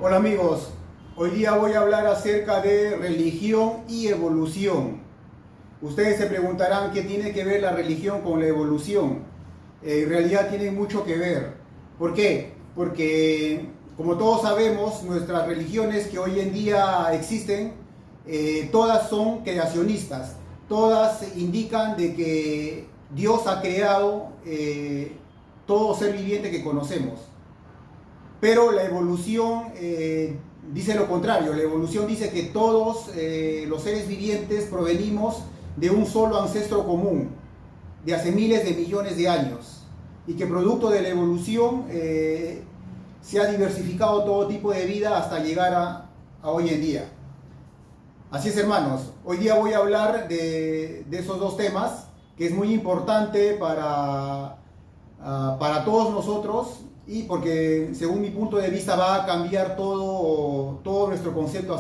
Hola amigos, hoy día voy a hablar acerca de religión y evolución. Ustedes se preguntarán qué tiene que ver la religión con la evolución. En realidad tienen mucho que ver. ¿Por qué? Porque como todos sabemos, nuestras religiones que hoy en día existen, todas son creacionistas. Todas indican de que Dios ha creado todo ser viviente que conocemos. Pero la evolución dice lo contrario. La evolución dice que todos los seres vivientes provenimos de un solo ancestro común, de hace miles de millones de años, y que producto de la evolución se ha diversificado todo tipo de vida hasta llegar a hoy en día. Así es, hermanos, hoy día voy a hablar de esos dos temas, que es muy importante para todos nosotros, y porque según mi punto de vista va a cambiar todo nuestro concepto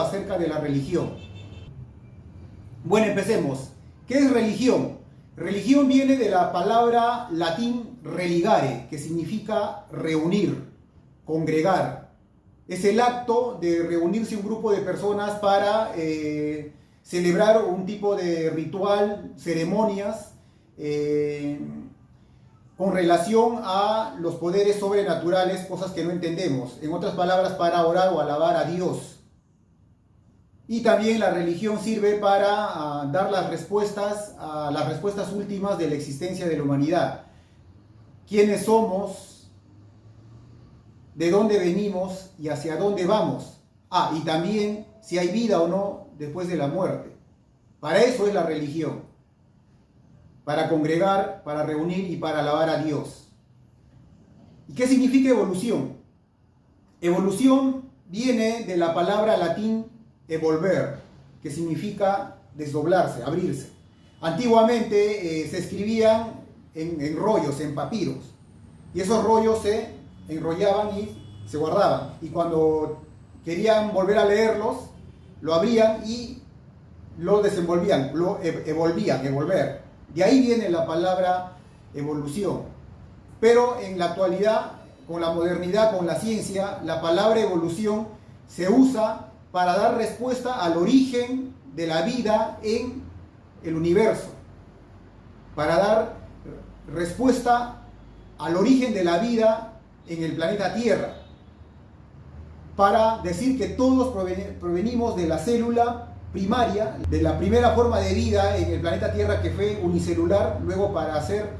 acerca de la religión. Bueno, empecemos. ¿Qué es religión? Religión viene de la palabra latín religare, que significa reunir, congregar. Es el acto de reunirse un grupo de personas para celebrar un tipo de ritual, ceremonias, con relación a los poderes sobrenaturales, cosas que no entendemos. En otras palabras, para orar o alabar a Dios. Y también la religión sirve para dar las respuestas últimas de la existencia de la humanidad. ¿Quiénes somos? ¿De dónde venimos? ¿Y hacia dónde vamos? Y también si hay vida o no después de la muerte. Para eso es la religión. Para congregar, para reunir y para alabar a Dios. ¿Y qué significa evolución? Evolución viene de la palabra latín evolver, que significa desdoblarse, abrirse. Antiguamente se escribían en rollos, en papiros, y esos rollos se enrollaban y se guardaban. Y cuando querían volver a leerlos, lo abrían y lo desenvolvían, lo evolvían, evolver. De ahí viene la palabra evolución. Pero en la actualidad, con la modernidad, con la ciencia, la palabra evolución se usa para dar respuesta al origen de la vida en el universo. Para dar respuesta al origen de la vida en el planeta Tierra. Para decir que todos provenimos de la célula primaria, de la primera forma de vida en el planeta Tierra, que fue unicelular, luego para ser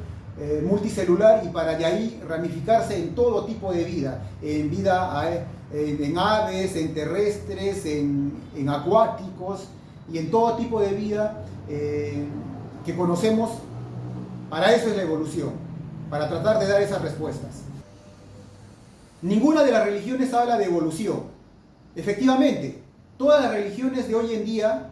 multicelular y para de ahí ramificarse en todo tipo de vida, en aves, en terrestres, en acuáticos y en todo tipo de vida que conocemos. Para eso es la evolución, para tratar de dar esas respuestas. Ninguna de las religiones habla de evolución. Efectivamente, todas las religiones de hoy en día,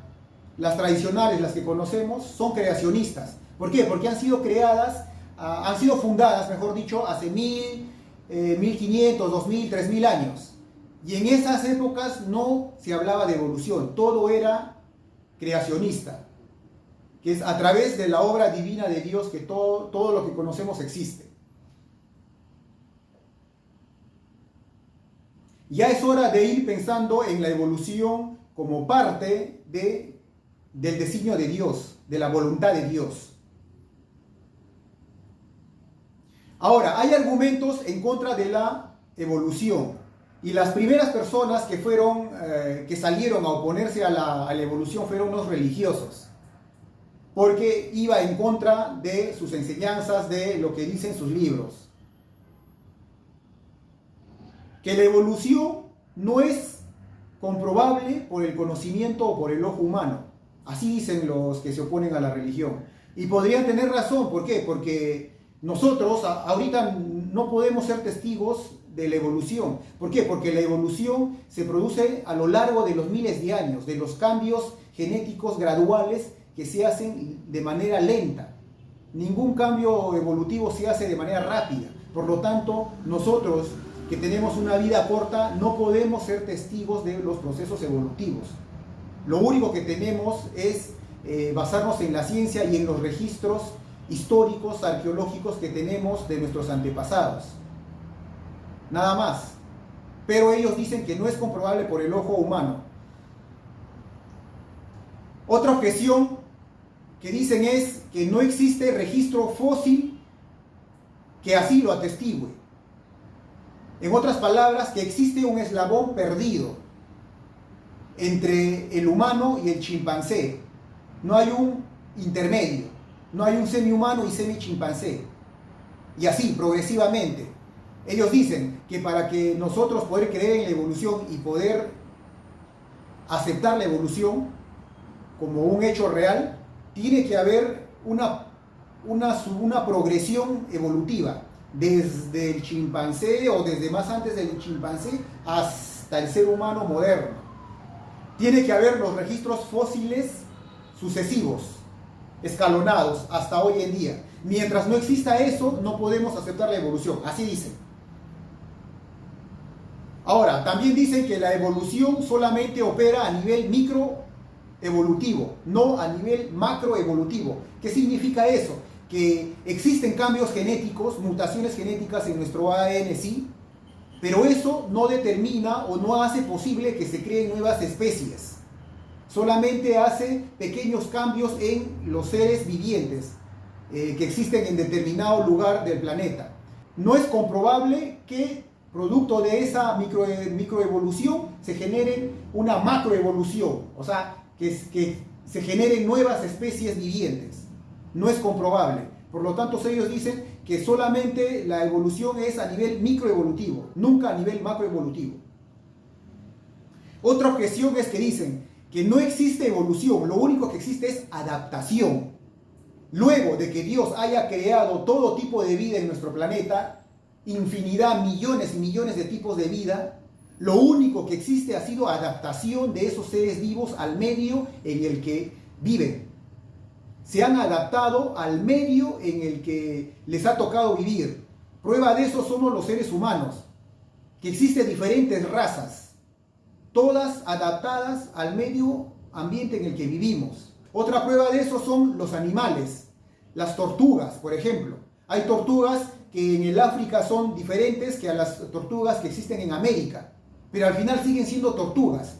las tradicionales, las que conocemos, son creacionistas. ¿Por qué? Porque han sido creadas, han sido fundadas, mejor dicho, hace 1500, 2000, 3000 años. Y en esas épocas no se hablaba de evolución, todo era creacionista, que es a través de la obra divina de Dios que todo lo que conocemos existe. Ya es hora de ir pensando en la evolución como parte del designio de Dios, de la voluntad de Dios. Ahora, hay argumentos en contra de la evolución. Y las primeras personas que salieron a oponerse a la evolución fueron los religiosos. Porque iba en contra de sus enseñanzas, de lo que dicen sus libros. Que la evolución no es comprobable por el conocimiento o por el ojo humano. Así dicen los que se oponen a la religión. Y podrían tener razón. ¿Por qué? Porque nosotros ahorita no podemos ser testigos de la evolución. ¿Por qué? Porque la evolución se produce a lo largo de los miles de años, de los cambios genéticos graduales que se hacen de manera lenta. Ningún cambio evolutivo se hace de manera rápida. Por lo tanto, nosotros que tenemos una vida corta, no podemos ser testigos de los procesos evolutivos. Lo único que tenemos es basarnos en la ciencia y en los registros históricos, arqueológicos que tenemos de nuestros antepasados. nada más. Pero ellos dicen que no es comprobable por el ojo humano. Otra objeción que dicen es que no existe registro fósil que así lo atestigue. En otras palabras, que existe un eslabón perdido entre el humano y el chimpancé. No hay un intermedio, no hay un semi-humano y semi-chimpancé. Y así, progresivamente. Ellos dicen que para que nosotros poder creer en la evolución y poder aceptar la evolución como un hecho real, tiene que haber una progresión evolutiva, desde el chimpancé o desde más antes del chimpancé hasta el ser humano moderno. Tiene que haber los registros fósiles sucesivos, escalonados hasta hoy en día. Mientras no exista eso, no podemos aceptar la evolución. Así dicen. Ahora, también dicen que la evolución solamente opera a nivel microevolutivo, no a nivel macroevolutivo. ¿Qué significa eso? Que existen cambios genéticos, mutaciones genéticas en nuestro ADN, sí, pero eso no determina o no hace posible que se creen nuevas especies. Solamente hace pequeños cambios en los seres vivientes que existen en determinado lugar del planeta. No es comprobable que producto de esa microevolución se genere una macroevolución, o sea, que se generen nuevas especies vivientes. No es comprobable. Por lo tanto, ellos dicen que solamente la evolución es a nivel microevolutivo, nunca a nivel macroevolutivo. Otra objeción es que dicen que no existe evolución, lo único que existe es adaptación. Luego de que Dios haya creado todo tipo de vida en nuestro planeta, infinidad, millones y millones de tipos de vida, lo único que existe ha sido adaptación de esos seres vivos al medio en el que viven. Se han adaptado al medio en el que les ha tocado vivir. Prueba de eso somos los seres humanos, que existen diferentes razas, todas adaptadas al medio ambiente en el que vivimos. Otra prueba de eso son los animales, las tortugas, por ejemplo. Hay tortugas que en el África son diferentes que a las tortugas que existen en América, pero al final siguen siendo tortugas.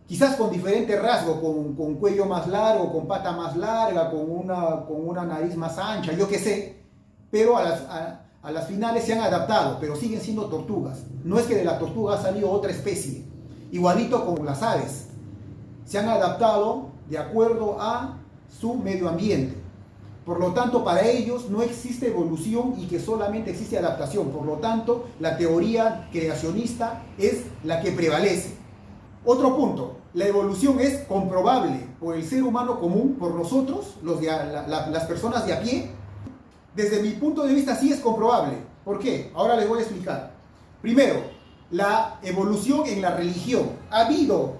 Quizás con diferentes rasgos, con cuello más largo, con pata más larga, con una nariz más ancha, yo qué sé, pero a las finales se han adaptado, pero siguen siendo tortugas. No es que de la tortuga ha salido otra especie, igualito como las aves. Se han adaptado de acuerdo a su medio ambiente. Por lo tanto, para ellos no existe evolución y que solamente existe adaptación. Por lo tanto, la teoría creacionista es la que prevalece. Otro punto, la evolución es comprobable por el ser humano común, por nosotros, las personas de a pie. Desde mi punto de vista sí es comprobable. ¿Por qué? Ahora les voy a explicar. Primero, la evolución en la religión. ¿Ha habido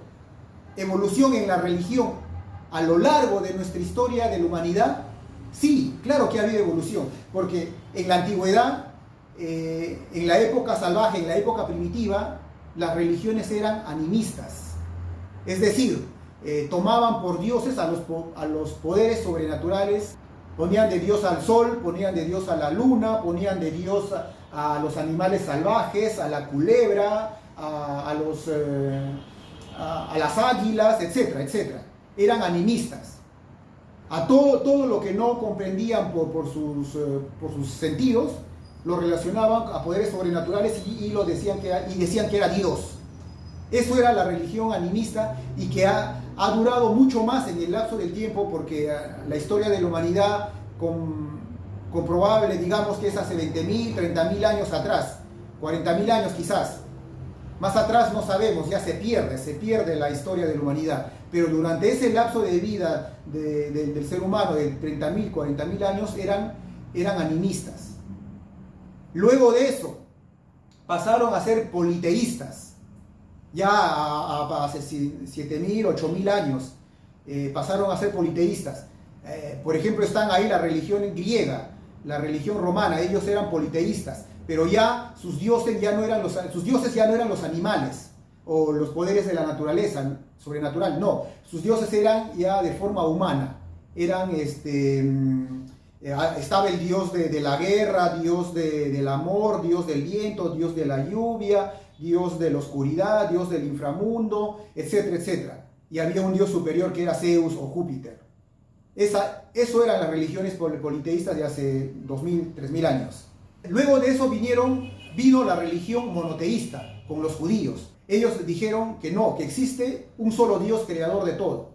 evolución en la religión a lo largo de nuestra historia de la humanidad? Sí, claro que ha habido evolución, porque en la antigüedad, en la época salvaje, en la época primitiva, las religiones eran animistas. Es decir, tomaban por dioses a los poderes sobrenaturales, ponían de Dios al sol, ponían de Dios a la luna, ponían de Dios a los animales salvajes, a la culebra, a las águilas, etcétera, etcétera. Eran animistas. A todo lo que no comprendían por sus sentidos, lo relacionaban a poderes sobrenaturales y decían que era Dios. Eso era la religión animista y que ha durado mucho más en el lapso del tiempo, porque la historia de la humanidad comprobable, digamos que es hace 20.000, 30.000 años atrás, 40.000 años quizás. Más atrás no sabemos, ya se pierde la historia de la humanidad. Pero durante ese lapso de vida del ser humano, de 30.000, 40.000 años, eran animistas. Luego de eso, pasaron a ser politeístas. Ya hace 7.000, 8.000 años, pasaron a ser politeístas. Por ejemplo, están ahí la religión griega, la religión romana, ellos eran politeístas. Pero ya sus dioses ya no eran los animales o los poderes de la naturaleza sobrenatural, no, sus dioses eran ya de forma humana, eran Estaba el Dios de la guerra, Dios del amor, Dios del viento, Dios de la lluvia, Dios de la oscuridad, Dios del inframundo, etcétera, etcétera. Y había un Dios superior que era Zeus o Júpiter. Eso eran las religiones politeístas de hace 2000, 3000 años. Luego de eso vino la religión monoteísta con los judíos. Ellos dijeron que no, que existe un solo Dios creador de todo.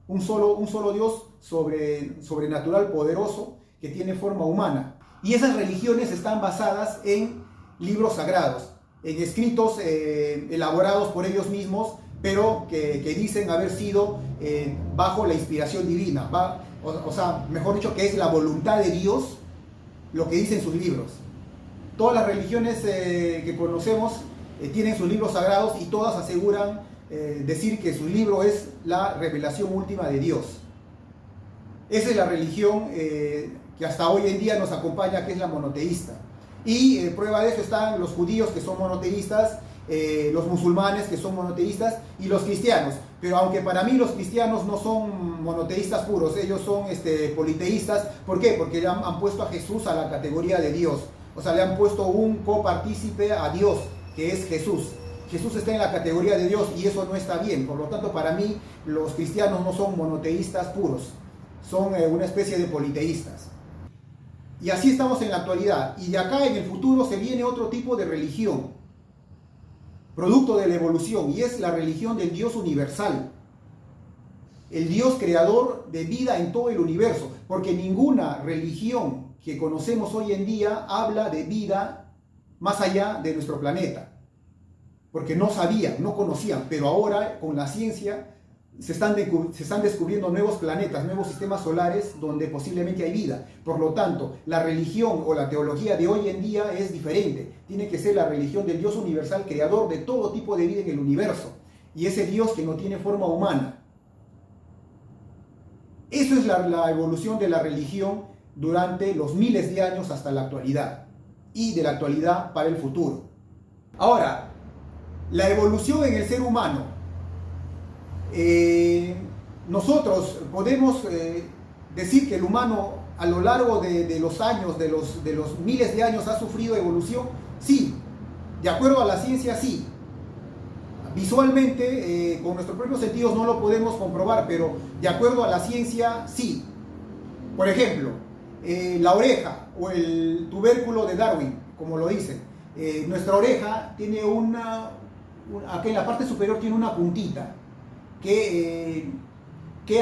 Un solo Dios sobrenatural, poderoso, que tiene forma humana. Y esas religiones están basadas en libros sagrados, en escritos elaborados por ellos mismos, pero que dicen haber sido bajo la inspiración divina. O sea, mejor dicho, que es la voluntad de Dios lo que dicen sus libros. Todas las religiones que conocemos tienen sus libros sagrados y todas aseguran decir que su libro es la revelación última de Dios. Esa es la religión que hasta hoy en día nos acompaña, que es la monoteísta. Y prueba de eso están los judíos, que son monoteístas, los musulmanes, que son monoteístas, y los cristianos. Pero aunque para mí los cristianos no son monoteístas puros, ellos son politeístas. ¿Por qué? Porque le han puesto a Jesús a la categoría de Dios. O sea, le han puesto un copartícipe a Dios, que es Jesús. Jesús está en la categoría de Dios y eso no está bien. Por lo tanto, para mí, los cristianos no son monoteístas puros. Son una especie de politeístas. Y así estamos en la actualidad. Y de acá en el futuro se viene otro tipo de religión, producto de la evolución, y es la religión del Dios universal. El Dios creador de vida en todo el universo. Porque ninguna religión que conocemos hoy en día habla de vida más allá de nuestro planeta. Porque no sabían, no conocían, pero ahora con la ciencia se están descubriendo nuevos planetas, nuevos sistemas solares donde posiblemente hay vida. Por lo tanto, la religión o la teología de hoy en día es diferente. Tiene que ser la religión del Dios universal, creador de todo tipo de vida en el universo. Y ese Dios que no tiene forma humana. Eso es la evolución de la religión durante los miles de años hasta la actualidad. Y de la actualidad para el futuro. Ahora, la evolución en el ser humano. Nosotros podemos decir que el humano a lo largo de los años, de los miles de años, ha sufrido evolución. Sí, de acuerdo a la ciencia, sí. Visualmente, con nuestros propios sentidos no lo podemos comprobar, pero de acuerdo a la ciencia, sí. Por ejemplo, la oreja o el tubérculo de Darwin, como lo dicen. Nuestra oreja tiene aquí en la parte superior tiene una puntita que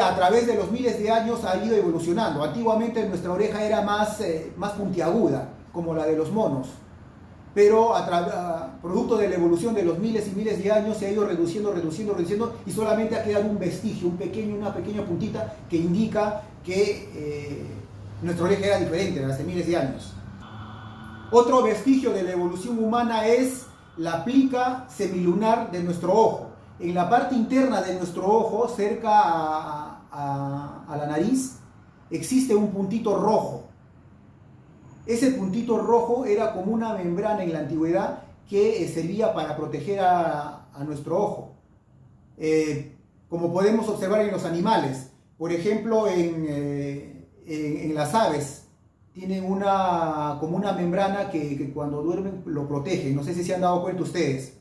a través de los miles de años ha ido evolucionando. Antiguamente nuestra oreja era más puntiaguda, como la de los monos, pero producto de la evolución de los miles y miles de años se ha ido reduciendo y solamente ha quedado un vestigio, una pequeña puntita que indica que nuestra oreja era diferente hace miles de años. Otro vestigio de la evolución humana es la plica semilunar de nuestro ojo. En la parte interna de nuestro ojo, cerca a la nariz, existe un puntito rojo. Ese puntito rojo era como una membrana en la antigüedad que servía para proteger a nuestro ojo. Como podemos observar en los animales, por ejemplo en las aves, tienen como una membrana que cuando duermen lo protege. No sé si se han dado cuenta ustedes.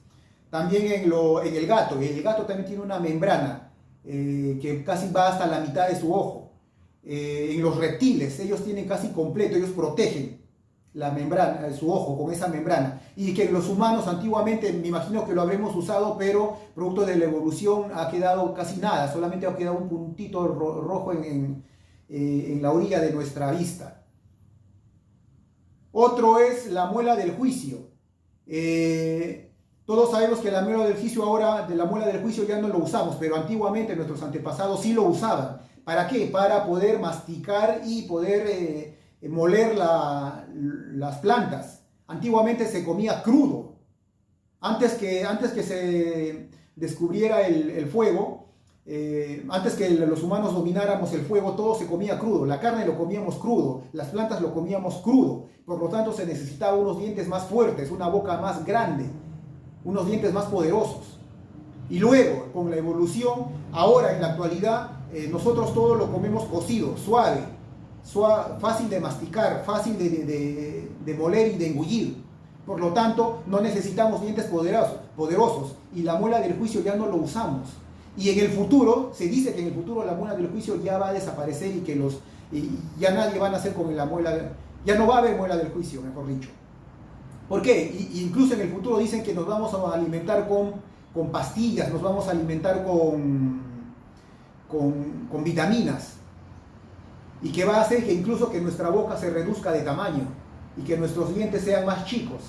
También en el gato también tiene una membrana que casi va hasta la mitad de su ojo. En los reptiles, ellos tienen casi completo, ellos protegen la membrana, su ojo con esa membrana. Y que los humanos antiguamente, me imagino que lo habremos usado, pero producto de la evolución ha quedado casi nada, solamente ha quedado un puntito rojo en la orilla de nuestra vista. Otro es la muela del juicio. Todos sabemos que la muela del juicio ahora, de la muela del juicio ya no lo usamos, pero antiguamente nuestros antepasados sí lo usaban. ¿Para qué? Para poder masticar y poder moler las plantas. Antiguamente se comía crudo. Antes que se descubriera el fuego, antes que los humanos domináramos el fuego, todo se comía crudo. La carne lo comíamos crudo, las plantas lo comíamos crudo. Por lo tanto se necesitaba unos dientes más fuertes, una boca más grande, unos dientes más poderosos. Y luego, con la evolución, ahora en la actualidad, nosotros todo lo comemos cocido, suave. fácil de masticar, fácil de moler y de engullir. Por lo tanto, no necesitamos dientes poderosos y la muela del juicio ya no lo usamos. Y en el futuro, se dice que en el futuro la muela del juicio ya va a desaparecer y que ya nadie va a nacer con la muela, ya no va a haber muela del juicio, mejor dicho. ¿Por qué? Incluso en el futuro dicen que nos vamos a alimentar con pastillas, nos vamos a alimentar con vitaminas. Y que va a hacer que incluso que nuestra boca se reduzca de tamaño y que nuestros dientes sean más chicos,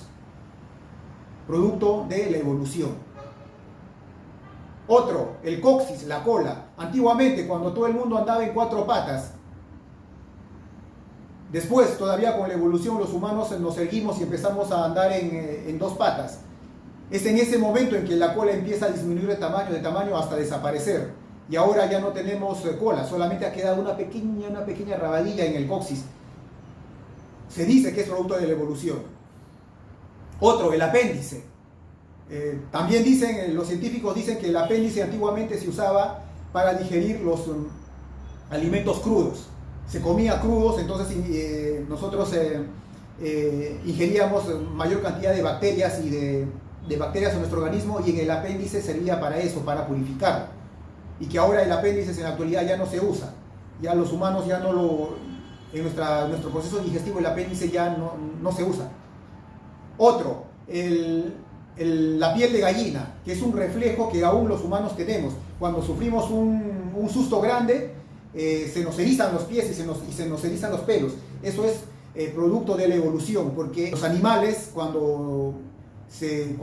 producto de la evolución. Otro, el coxis, la cola. Antiguamente, cuando todo el mundo andaba en 4 patas, después, todavía con la evolución, los humanos nos erguimos y empezamos a andar en 2 patas. Es en ese momento en que la cola empieza a disminuir de tamaño hasta desaparecer. Y ahora ya no tenemos cola, solamente ha quedado una pequeña rabadilla en el coxis. Se dice que es producto de la evolución. Otro, el apéndice. También los científicos dicen que el apéndice antiguamente se usaba para digerir los alimentos crudos. Se comía crudos, entonces nosotros ingeríamos mayor cantidad de bacterias y de bacterias en nuestro organismo, y en el apéndice servía para eso, para purificar. Y que ahora el apéndice en la actualidad ya no se usa. Ya los humanos ya en nuestro proceso digestivo el apéndice ya no se usa. Otro, la piel de gallina, que es un reflejo que aún los humanos tenemos. Cuando sufrimos un susto grande, se nos erizan los pies y se nos erizan los pelos. Eso es producto de la evolución, porque los animales cuando se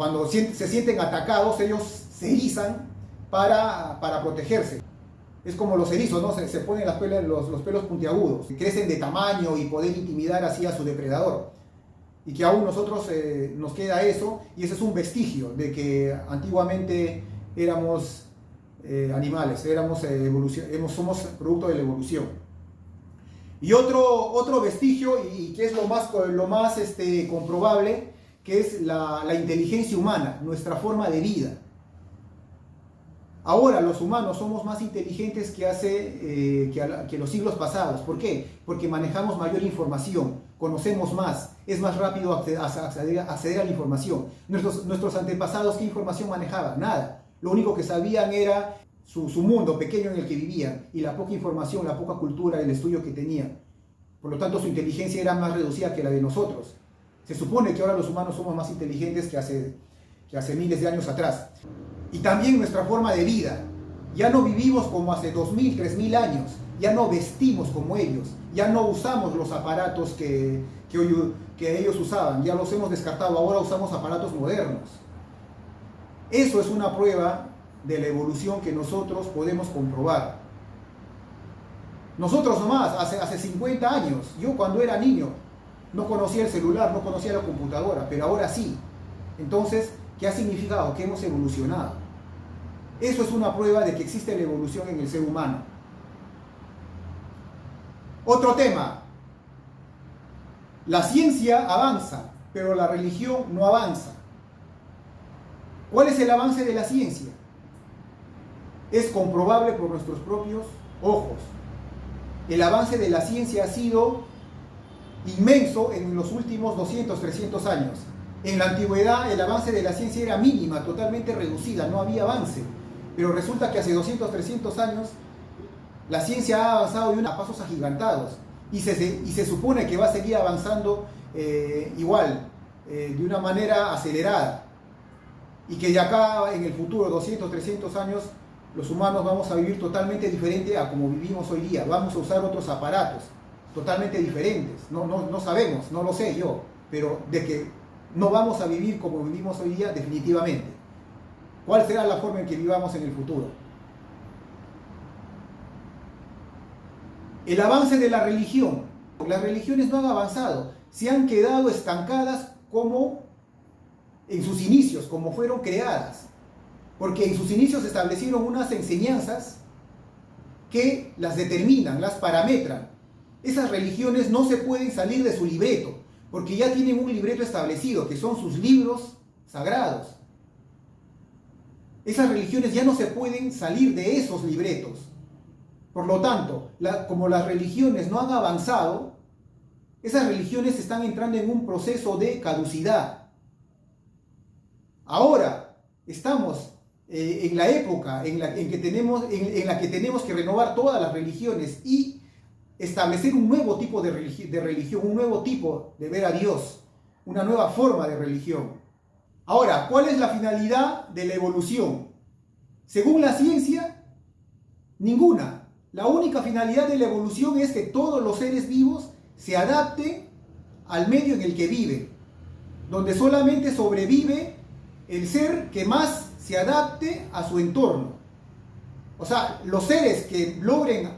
sienten atacados, ellos se erizan para protegerse. Es como los erizos, ¿no? Se ponen los pelos puntiagudos, crecen de tamaño y poder intimidar así a su depredador. Y que aún nosotros nos queda eso, y ese es un vestigio de que antiguamente éramos animales, somos producto de la evolución. Y otro vestigio, y que es lo más comprobable, que es la inteligencia humana, nuestra forma de vida. Ahora los humanos somos más inteligentes que los siglos pasados. ¿Por qué? Porque manejamos mayor información, conocemos más, es más rápido acceder a la información. Nuestros antepasados, ¿qué información manejaban? Nada. Lo único que sabían era su mundo pequeño en el que vivían, y la poca información, la poca cultura, el estudio que tenían. Por lo tanto, su inteligencia era más reducida que la de nosotros. Se supone que ahora los humanos somos más inteligentes que hace miles de años atrás. Y también nuestra forma de vida. Ya no vivimos como hace 2000, 3000 años. Ya no vestimos como ellos. Ya no usamos los aparatos que ellos usaban. Ya los hemos descartado. Ahora usamos aparatos modernos. Eso es una prueba de la evolución que nosotros podemos comprobar. Nosotros nomás, hace 50 años, yo cuando era niño, no conocía el celular, no conocía la computadora, pero ahora sí. Entonces, ¿qué ha significado? Que hemos evolucionado. Eso es una prueba de que existe la evolución en el ser humano. Otro tema. La ciencia avanza, pero la religión no avanza. ¿Cuál es el avance de la ciencia? Es comprobable por nuestros propios ojos. El avance de la ciencia ha sido inmenso en los últimos 200, 300 años. En la antigüedad el avance de la ciencia era mínima, totalmente reducida, no había avance. Pero resulta que hace 200, 300 años la ciencia ha avanzado a pasos agigantados, y se supone que va a seguir avanzando igual, de una manera acelerada. Y que de acá en el futuro, 200, 300 años, los humanos vamos a vivir totalmente diferente a como vivimos hoy día. Vamos a usar otros aparatos totalmente diferentes. No sabemos, no lo sé yo, pero de que no vamos a vivir como vivimos hoy día, definitivamente. ¿Cuál será la forma en que vivamos en el futuro? El avance de la religión. Las religiones no han avanzado, se han quedado estancadas como en sus inicios, como fueron creadas. Porque en sus inicios se establecieron unas enseñanzas que las determinan, las parametran. Esas religiones no se pueden salir de su libreto, porque ya tienen un libreto establecido, que son sus libros sagrados. Esas religiones ya no se pueden salir de esos libretos. Por lo tanto, como las religiones no han avanzado, esas religiones están entrando en un proceso de caducidad. Ahora estamos en la época en la que tenemos que renovar todas las religiones y establecer un nuevo tipo de religión, un nuevo tipo de ver a Dios, una nueva forma de religión. Ahora, ¿cuál es la finalidad de la evolución? Según la ciencia, ninguna. La única finalidad de la evolución es que todos los seres vivos se adapten al medio en el que viven, donde solamente sobrevive el ser que más se adapte a su entorno. O sea, los seres que logren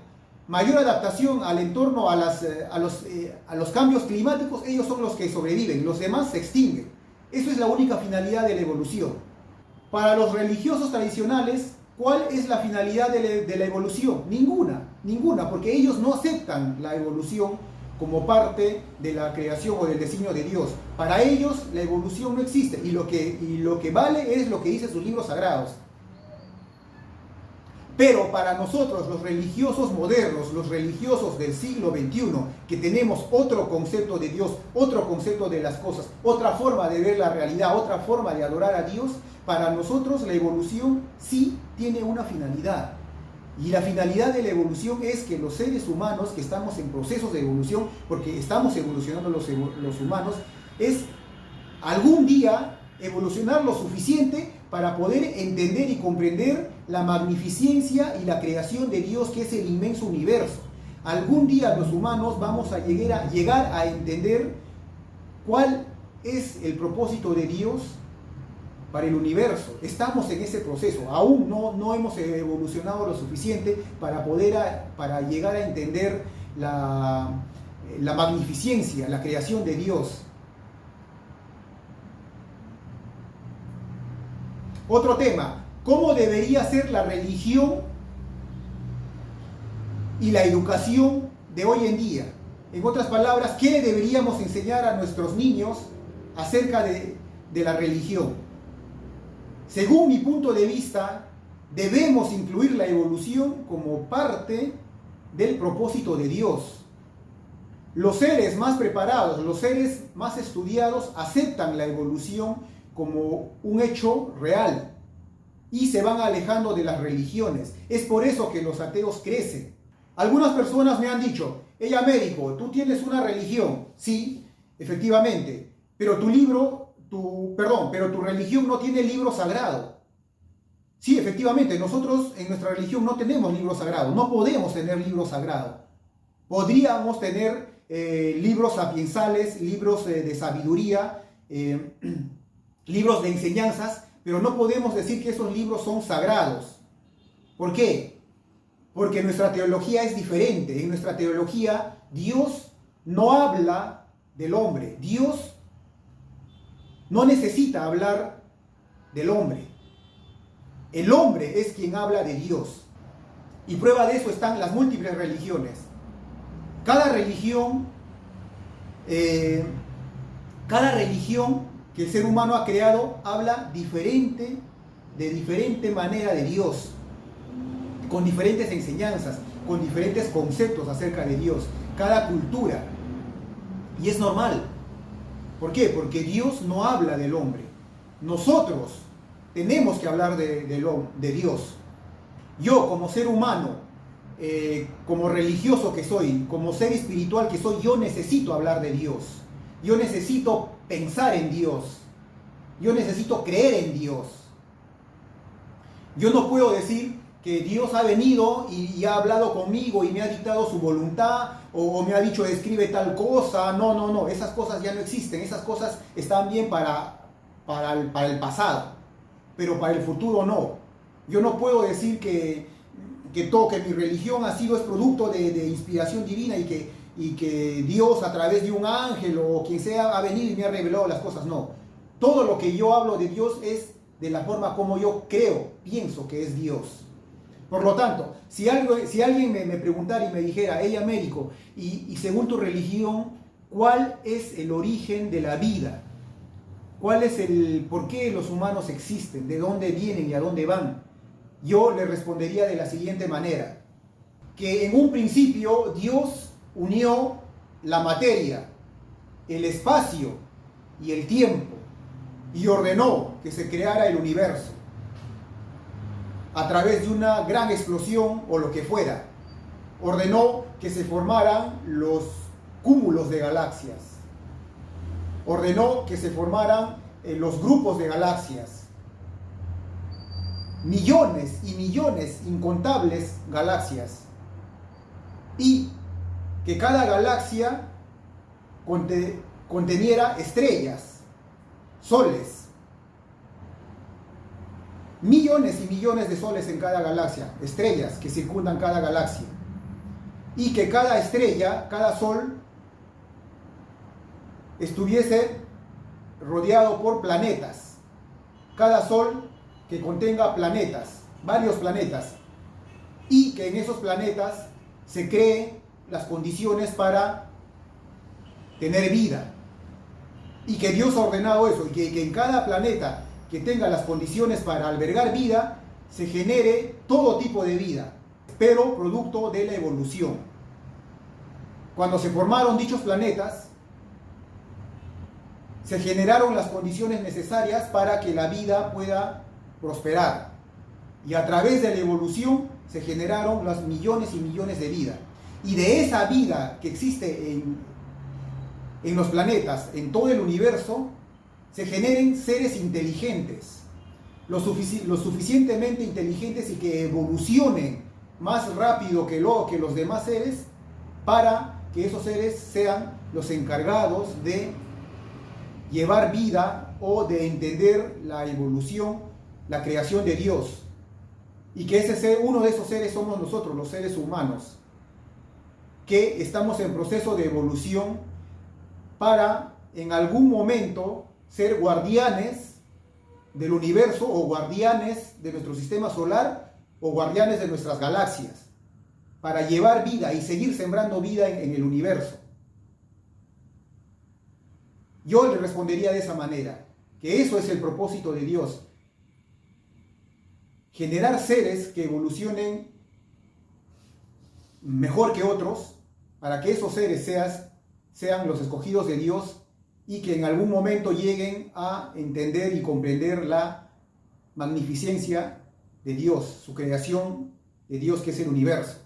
mayor adaptación al entorno, a los cambios climáticos, ellos son los que sobreviven, los demás se extinguen. Eso es la única finalidad de la evolución. Para los religiosos tradicionales, ¿cuál es la finalidad de la evolución? Ninguna, porque ellos no aceptan la evolución como parte de la creación o del designio de Dios. Para ellos la evolución no existe y lo que vale es lo que dicen sus libros sagrados. Pero para nosotros, los religiosos modernos, los religiosos del siglo XXI, que tenemos otro concepto de Dios, otro concepto de las cosas, otra forma de ver la realidad, otra forma de adorar a Dios, para nosotros la evolución sí tiene una finalidad. Y la finalidad de la evolución es que los seres humanos que estamos en procesos de evolución, porque estamos evolucionando los humanos, es algún día evolucionar lo suficiente para poder entender y comprender la magnificencia y la creación de Dios, que es el inmenso universo. Algún día los humanos vamos a llegar a entender cuál es el propósito de Dios para el universo. Estamos en ese proceso. Aún no hemos evolucionado lo suficiente para llegar a entender la magnificencia, la creación de Dios. Otro tema, ¿cómo debería ser la religión y la educación de hoy en día? En otras palabras, ¿qué le deberíamos enseñar a nuestros niños acerca de la religión? Según mi punto de vista, debemos incluir la evolución como parte del propósito de Dios. Los seres más preparados, los seres más estudiados aceptan la evolución como un hecho real y se van alejando de las religiones. Es por eso que los ateos crecen. Algunas personas me han dicho: hey, Américo, tú tienes una religión. Sí, efectivamente, pero tu religión no tiene libro sagrado. Sí, efectivamente, nosotros en nuestra religión no tenemos libro sagrado, no podemos tener libro sagrado. Podríamos tener libros sapiensales, libros de sabiduría, libros de enseñanzas, pero no podemos decir que esos libros son sagrados. ¿Por qué? Porque nuestra teología es diferente. En nuestra teología, Dios no habla del hombre. Dios no necesita hablar del hombre. El hombre es quien habla de Dios. Y prueba de eso están las múltiples religiones. Cada religión que el ser humano ha creado habla de diferente manera de Dios, con diferentes enseñanzas, con diferentes conceptos acerca de Dios, cada cultura. Y es normal. ¿Por qué? Porque Dios no habla del hombre. Nosotros tenemos que hablar de Dios. Yo, como ser humano, como religioso que soy, como ser espiritual que soy, yo necesito hablar de Dios. Yo necesito pensar en Dios. Yo necesito creer en Dios. Yo no puedo decir que Dios ha venido y ha hablado conmigo y me ha dictado su voluntad o me ha dicho escribe tal cosa. No, esas cosas ya no existen. Esas cosas están bien para el pasado, pero para el futuro no. Yo no puedo decir que mi religión es producto de inspiración divina y que Dios a través de un ángel o quien sea ha venido y me ha revelado las cosas. No. Todo lo que yo hablo de Dios es de la forma como yo pienso que es Dios. Por lo tanto, si alguien me preguntara y me dijera: hey, Américo, y según tu religión, ¿cuál es el origen de la vida? ¿Cuál es por qué los humanos existen? ¿De dónde vienen y a dónde van? Yo le respondería de la siguiente manera: que en un principio Dios unió la materia, el espacio y el tiempo y ordenó que se creara el universo a través de una gran explosión o lo que fuera. Ordenó que se formaran los cúmulos de galaxias. Ordenó que se formaran los grupos de galaxias. Millones y millones, incontables galaxias. Y que cada galaxia conteniera estrellas, soles. Millones y millones de soles en cada galaxia, estrellas que circundan cada galaxia. Y que cada estrella, cada sol, estuviese rodeado por planetas. Cada sol que contenga planetas, varios planetas. Y que en esos planetas se creen las condiciones para tener vida. Y que Dios ha ordenado eso, y que en cada planeta que tenga las condiciones para albergar vida, se genere todo tipo de vida, pero producto de la evolución. Cuando se formaron dichos planetas, se generaron las condiciones necesarias para que la vida pueda prosperar. Y a través de la evolución se generaron los millones y millones de vida. Y de esa vida que existe en los planetas, en todo el universo, se generen seres inteligentes, lo suficientemente inteligentes y que evolucionen más rápido que los demás seres, para que esos seres sean los encargados de llevar vida o de entender la evolución, la creación de Dios. Y que uno de esos seres somos nosotros, los seres humanos, que estamos en proceso de evolución para en algún momento ser guardianes del universo o guardianes de nuestro sistema solar o guardianes de nuestras galaxias, para llevar vida y seguir sembrando vida en el universo. Yo le respondería de esa manera, que eso es el propósito de Dios. Generar seres que evolucionen mejor que otros, para que esos seres sean los escogidos de Dios y que en algún momento lleguen a entender y comprender la magnificencia de Dios, su creación de Dios, que es el universo.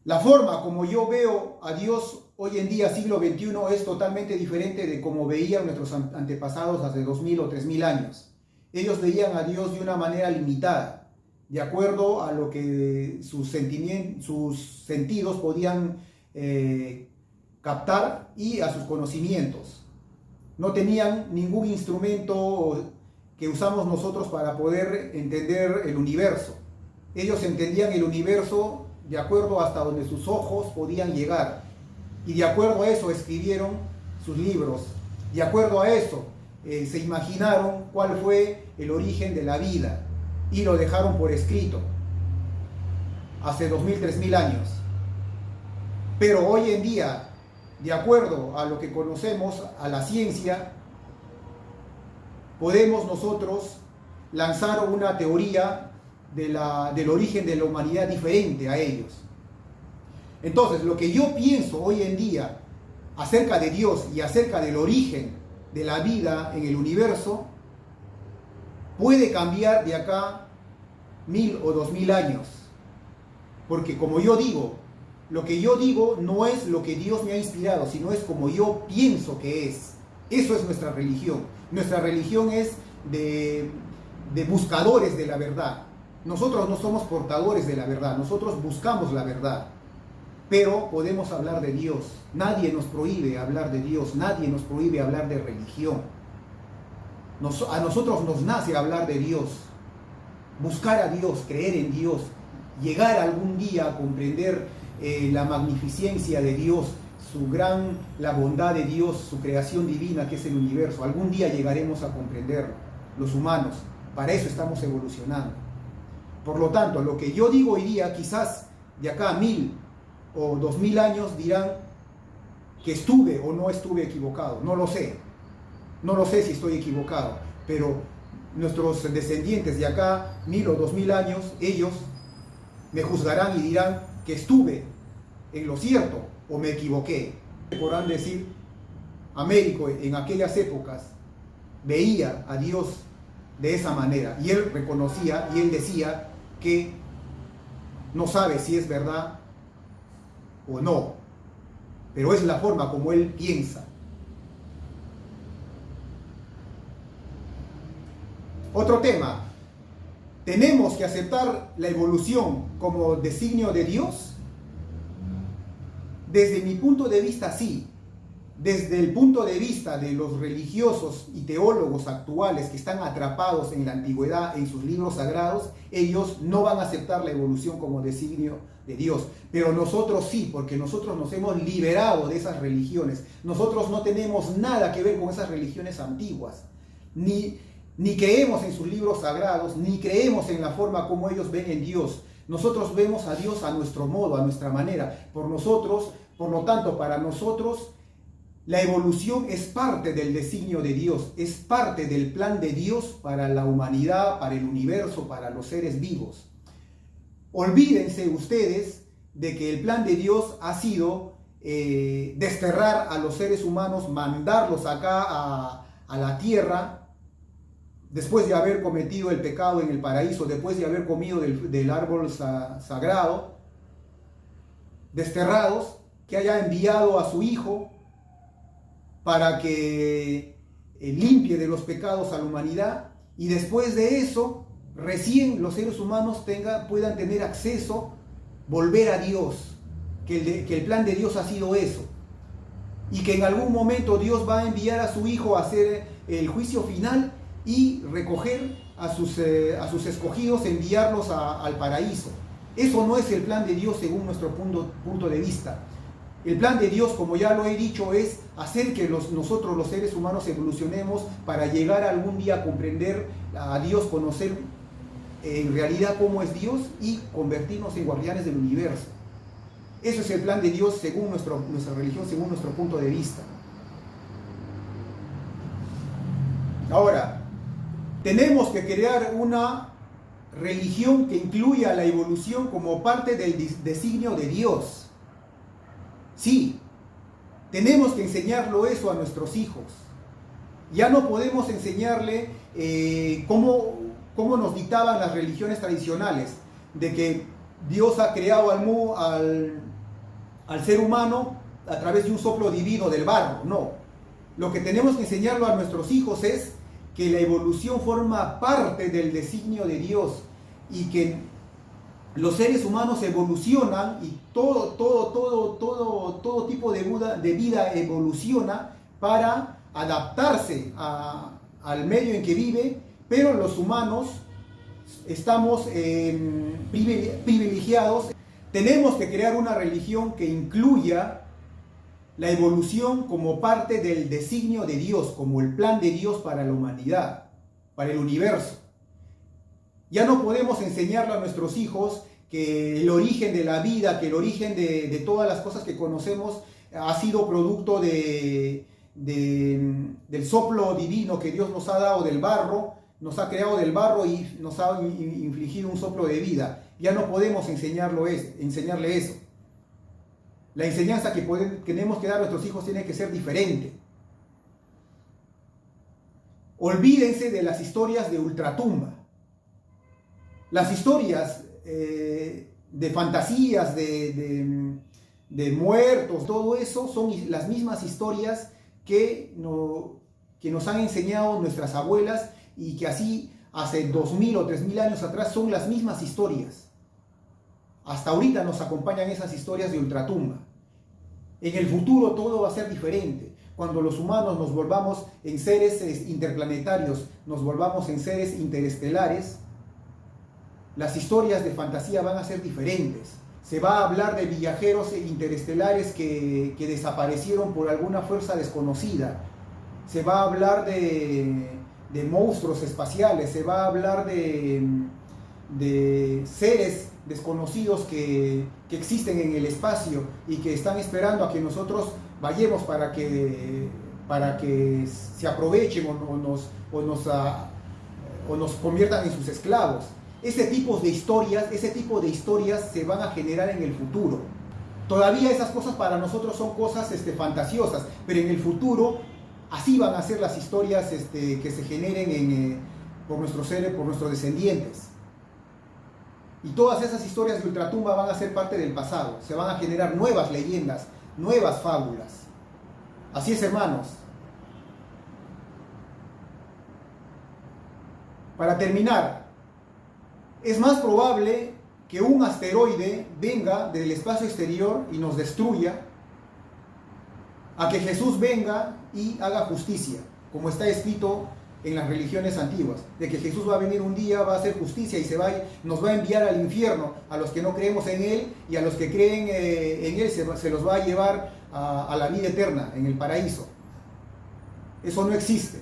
La forma como yo veo a Dios hoy en día, siglo XXI, es totalmente diferente de como veían nuestros antepasados hace 2000 o 3000 años. Ellos veían a Dios de una manera limitada, de acuerdo a lo que sus sentidos podían captar y a sus conocimientos. No tenían ningún instrumento que usamos nosotros para poder entender el universo. Ellos entendían el universo de acuerdo hasta donde sus ojos podían llegar. Y de acuerdo a eso escribieron sus libros. De acuerdo a eso se imaginaron cuál fue el origen de la vida y lo dejaron por escrito hace 2000, 3000 años. Pero hoy en día, de acuerdo a lo que conocemos, a la ciencia, podemos nosotros lanzar una teoría del origen de la humanidad diferente a ellos. Entonces, lo que yo pienso hoy en día acerca de Dios y acerca del origen de la vida en el universo puede cambiar de acá 1000 o 2000 años. Porque como yo digo, lo que yo digo no es lo que Dios me ha inspirado, sino es como yo pienso que es. Eso es nuestra religión. Nuestra religión es de buscadores de la verdad. Nosotros no somos portadores de la verdad, nosotros buscamos la verdad. Pero podemos hablar de Dios. Nadie nos prohíbe hablar de Dios, nadie nos prohíbe hablar de religión. A nosotros nos nace hablar de Dios, buscar a Dios, creer en Dios, llegar algún día a comprender la magnificencia de Dios, la bondad de Dios, su creación divina que es el universo. Algún día llegaremos a comprenderlo, los humanos. Para eso estamos evolucionando. Por lo tanto, lo que yo digo hoy día, quizás de acá a 1000 o 2000 años dirán que estuve o no estuve equivocado. No lo sé. No lo sé si estoy equivocado. Pero nuestros descendientes de acá, 1000 o 2000 años, ellos Me juzgarán y dirán que estuve en lo cierto o me equivoqué. Podrán decir, Américo en aquellas épocas veía a Dios de esa manera y él reconocía y él decía que no sabe si es verdad o no, pero es la forma como él piensa. Otro tema, ¿tenemos que aceptar la evolución como designio de Dios? Desde mi punto de vista, sí. Desde el punto de vista de los religiosos y teólogos actuales que están atrapados en la antigüedad, en sus libros sagrados, ellos no van a aceptar la evolución como designio de Dios. Pero nosotros sí, porque nosotros nos hemos liberado de esas religiones. Nosotros no tenemos nada que ver con esas religiones antiguas. Ni creemos en sus libros sagrados, ni creemos en la forma como ellos ven en Dios. Nosotros vemos a Dios a nuestro modo, a nuestra manera. Por lo tanto, para nosotros, la evolución es parte del designio de Dios, es parte del plan de Dios para la humanidad, para el universo, para los seres vivos. Olvídense ustedes de que el plan de Dios ha sido desterrar a los seres humanos, mandarlos acá a la tierra, después de haber cometido el pecado en el paraíso, después de haber comido del árbol sagrado, desterrados, que haya enviado a su Hijo para que limpie de los pecados a la humanidad, y después de eso, recién los seres humanos puedan tener acceso, volver a Dios, que el plan de Dios ha sido eso, y que en algún momento Dios va a enviar a su Hijo a hacer el juicio final y recoger a sus escogidos, enviarlos al paraíso. Eso no es el plan de Dios según nuestro punto de vista. El plan de Dios, como ya lo he dicho, es hacer que nosotros los seres humanos evolucionemos para llegar algún día a comprender a Dios, conocer en realidad cómo es Dios y convertirnos en guardianes del universo. Eso es el plan de Dios según nuestra religión, según nuestro punto de vista. Ahora, tenemos que crear una religión que incluya la evolución como parte del designio de Dios. Sí, tenemos que enseñarlo eso a nuestros hijos. Ya no podemos enseñarle cómo nos dictaban las religiones tradicionales, de que Dios ha creado al ser humano a través de un soplo divino del barro. No, lo que tenemos que enseñarlo a nuestros hijos es que la evolución forma parte del designio de Dios y que los seres humanos evolucionan y todo tipo de vida evoluciona para adaptarse al medio en que vive, pero los humanos estamos privilegiados. Tenemos que crear una religión que incluya la evolución como parte del designio de Dios, como el plan de Dios para la humanidad, para el universo. Ya no podemos enseñarle a nuestros hijos que el origen de la vida, que el origen de todas las cosas que conocemos ha sido producto del soplo divino que Dios nos ha dado del barro, nos ha creado del barro y nos ha infligido un soplo de vida. Ya no podemos enseñarle eso. La enseñanza que tenemos que dar a nuestros hijos tiene que ser diferente. Olvídense de las historias de ultratumba. Las historias de fantasías, de muertos, todo eso son las mismas historias que nos han enseñado nuestras abuelas y que así hace 2000 o 3000 años atrás son las mismas historias. Hasta ahorita nos acompañan esas historias de ultratumba. En el futuro todo va a ser diferente. Cuando los humanos nos volvamos en seres interplanetarios, nos volvamos en seres interestelares, las historias de fantasía van a ser diferentes. Se va a hablar de viajeros interestelares que desaparecieron por alguna fuerza desconocida. Se va a hablar de monstruos espaciales. Se va a hablar de seres desconocidos que existen en el espacio y que están esperando a que nosotros vayamos para que se aprovechen o nos conviertan en sus esclavos. ese tipo de historias se van a generar en el futuro. Todavía esas cosas para nosotros son cosas fantasiosas, pero en el futuro así van a ser las historias que se generen por nuestros seres, por nuestros descendientes. Y todas esas historias de ultratumba van a ser parte del pasado. Se van a generar nuevas leyendas, nuevas fábulas. Así es, hermanos. Para terminar, es más probable que un asteroide venga del espacio exterior y nos destruya, a que Jesús venga y haga justicia, como está escrito en las religiones antiguas, de que Jesús va a venir un día, va a hacer justicia y nos va a enviar al infierno a los que no creemos en Él, y a los que creen en Él se los va a llevar a la vida eterna, en el paraíso. Eso no existe.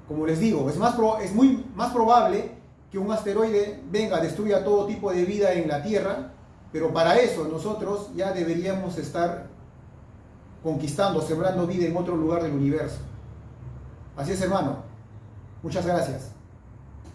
Como les digo, es muy más probable que un asteroide venga, destruya todo tipo de vida en la Tierra, pero para eso nosotros ya deberíamos estar conquistando, sembrando vida en otro lugar del universo. Así es, hermano. Muchas gracias.